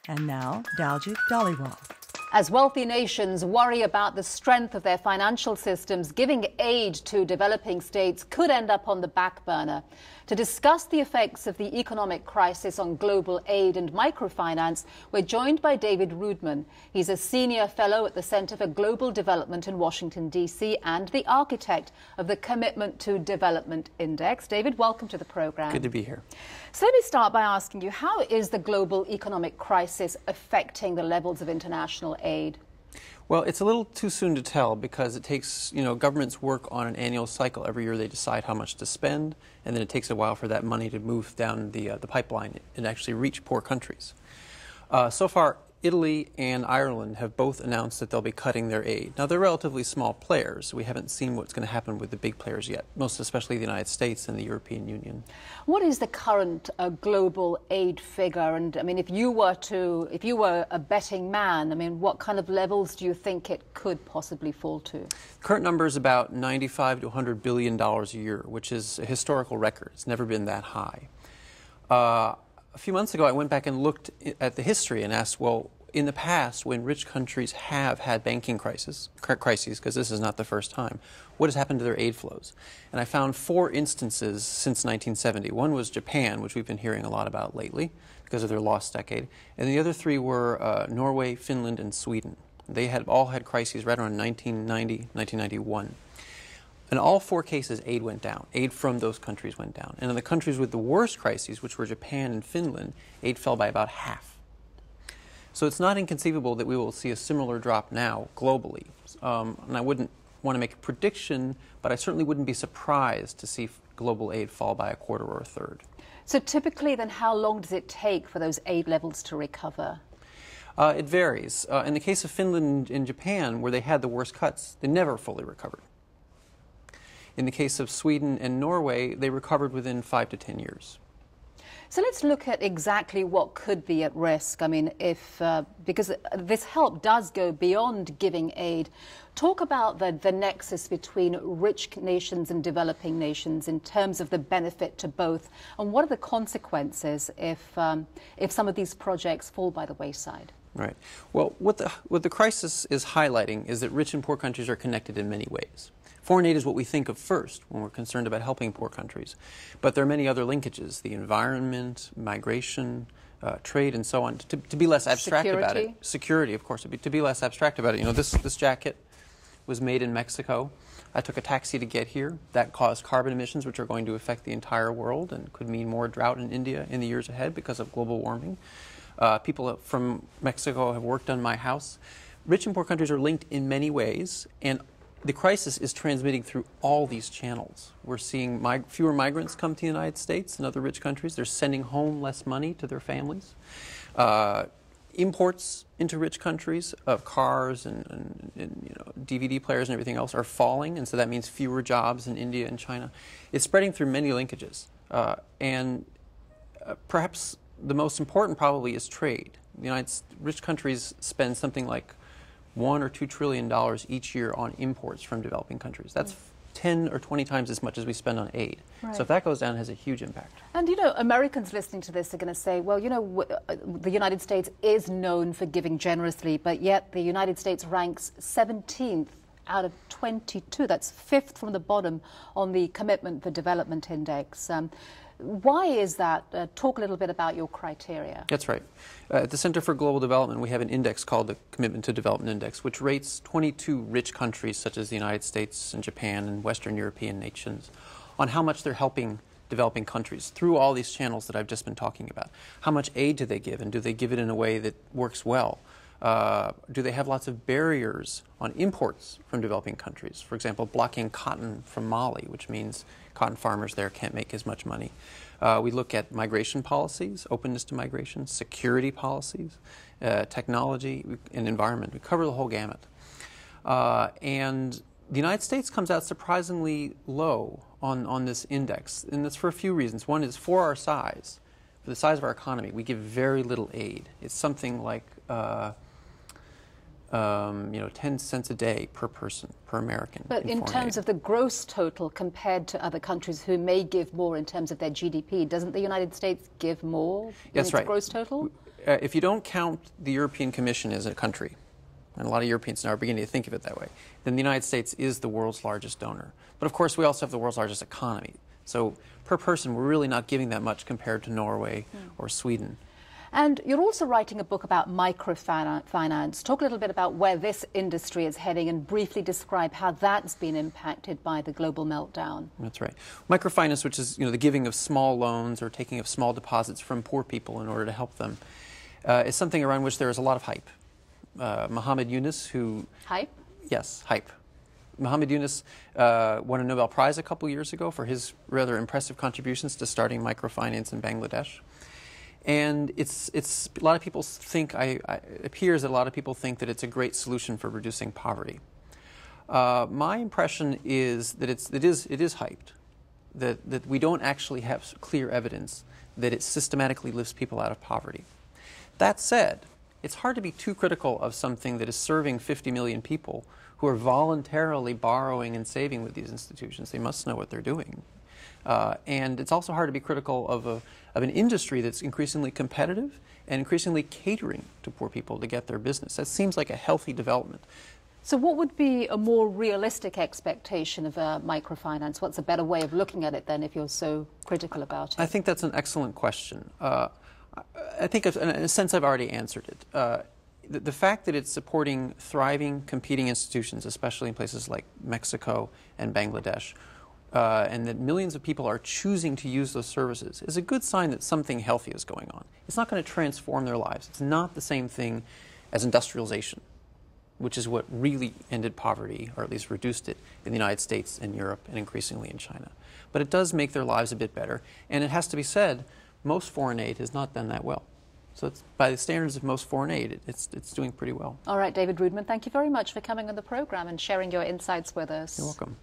And now, Daljit Dhaliwal. As wealthy nations worry about the strength of their financial systems, giving aid to developing states could end up on the back burner. To discuss the effects of the economic crisis on global aid and microfinance, we're joined by David Roodman. He's a senior fellow at the Center for Global Development in Washington, D.C., and the architect of the Commitment to Development Index. David, welcome to the program. Good to be here. So let me start by asking you, how is the global economic crisis affecting the levels of international aid? Well, it's a little too soon to tell because it takes, governments work on an annual cycle. Every year they decide how much to spend, and then it takes a while for that money to move down the pipeline and actually reach poor countries. So far, Italy and Ireland have both announced that they'll be cutting their aid. Now, they're relatively small players. We haven't seen what's going to happen with the big players yet, most especially the United States and the European Union. What is the current global aid figure? And I mean, if you were a betting man, I mean, what kind of levels do you think it could possibly fall to? The current number is about $95 to $100 billion a year, which is a historical record. It's never been that high. A few months ago, I went back and looked at the history and asked, well, in the past, when rich countries have had banking crises, because this is not the first time, what has happened to their aid flows? And I found 4 instances since 1970. One was Japan, which we've been hearing a lot about lately because of their lost decade. And the other 3 were Norway, Finland, and Sweden. They had all had crises right around 1990, 1991. In all 4 cases, aid went down. Aid from those countries went down. And in the countries with the worst crises, which were Japan and Finland, aid fell by about half. So it's not inconceivable that we will see a similar drop now globally. And I wouldn't want to make a prediction, but I certainly wouldn't be surprised to see global aid fall by a quarter or a third. So typically, then, how long does it take for those aid levels to recover? It varies. In the case of Finland and Japan, where they had the worst cuts, they never fully recovered. In the case of Sweden and Norway, they recovered within 5 to 10 years. So let's look at exactly what could be at risk. I mean, because this help does go beyond giving aid. Talk about the nexus between rich nations and developing nations in terms of the benefit to both, and what are the consequences if some of these projects fall by the wayside? Right. Well, what the crisis is highlighting is that rich and poor countries are connected in many ways. Foreign aid is what we think of first when we're concerned about helping poor countries. But there are many other linkages, the environment, migration, trade, and so on. To be less abstract about it. Security, of course. To be less abstract about it. This jacket was made in Mexico. I took a taxi to get here. That caused carbon emissions, which are going to affect the entire world and could mean more drought in India in the years ahead because of global warming. People from Mexico have worked on my house. Rich and poor countries are linked in many ways, and the crisis is transmitting through all these channels. We're seeing fewer migrants come to the United States and other rich countries. They're sending home less money to their families. Imports into rich countries of cars and DVD players and everything else are falling, and so that means fewer jobs in India and China. It's spreading through many linkages. Perhaps the most important probably is trade. Rich countries spend something like $1 or $2 trillion each year on imports from developing countries. That's 10 or 20 times as much as we spend on aid. Right. So if that goes down, it has a huge impact. And, Americans listening to this are going to say, well, the United States is known for giving generously, but yet the United States ranks 17th out of 22. That's 5th from the bottom on the Commitment for Development Index. Why is that? Talk a little bit about your criteria. That's right. At the Center for Global Development, we have an index called the Commitment to Development Index, which rates 22 rich countries such as the United States and Japan and Western European nations on how much they're helping developing countries through all these channels that I've just been talking about. How much aid do they give, and do they give it in a way that works well? Do they have lots of barriers on imports from developing countries? For example, blocking cotton from Mali, which means cotton farmers there can't make as much money. We look at migration policies, openness to migration, security policies, technology, and environment. We cover the whole gamut. And the United States comes out surprisingly low on this index, and that's for a few reasons. One is for our size. For the size of our economy, we give very little aid. It's something like 10 cents a day per person, per American. But in terms of the gross total compared to other countries who may give more in terms of their GDP, doesn't the United States give more in its gross total? if you don't count the European Commission as a country, and a lot of Europeans now are beginning to think of it that way, then the United States is the world's largest donor. But of course, we also have the world's largest economy. So per person, we're really not giving that much compared to Norway or Sweden. And you're also writing a book about microfinance. Talk a little bit about where this industry is heading and briefly describe how that's been impacted by the global meltdown. That's right. Microfinance, which is the giving of small loans or taking of small deposits from poor people in order to help them, is something around which there is a lot of hype. Muhammad Yunus, who... Hype? Yes, hype. Muhammad Yunus won a Nobel Prize a couple years ago for his rather impressive contributions to starting microfinance in Bangladesh. And it's a lot of people think, it appears that a lot of people think that it's a great solution for reducing poverty. My impression is that it is hyped, that we don't actually have clear evidence that it systematically lifts people out of poverty. That said, it's hard to be too critical of something that is serving 50 million people who are voluntarily borrowing and saving with these institutions. They must know what they're doing. And it's also hard to be critical of an industry that's increasingly competitive and increasingly catering to poor people to get their business. That seems like a healthy development. So what would be a more realistic expectation of microfinance? What's a better way of looking at it then if you're so critical about it? I think that's an excellent question. I think in a sense I've already answered it. The fact that it's supporting thriving, competing institutions, especially in places like Mexico and Bangladesh, and that millions of people are choosing to use those services is a good sign that something healthy is going on. It's not going to transform their lives. It's not the same thing as industrialization, which is what really ended poverty, or at least reduced it, in the United States and Europe and increasingly in China. But it does make their lives a bit better. And it has to be said, most foreign aid has not done that well. So by the standards of most foreign aid, it's doing pretty well. All right, David Roodman, thank you very much for coming on the program and sharing your insights with us. You're welcome.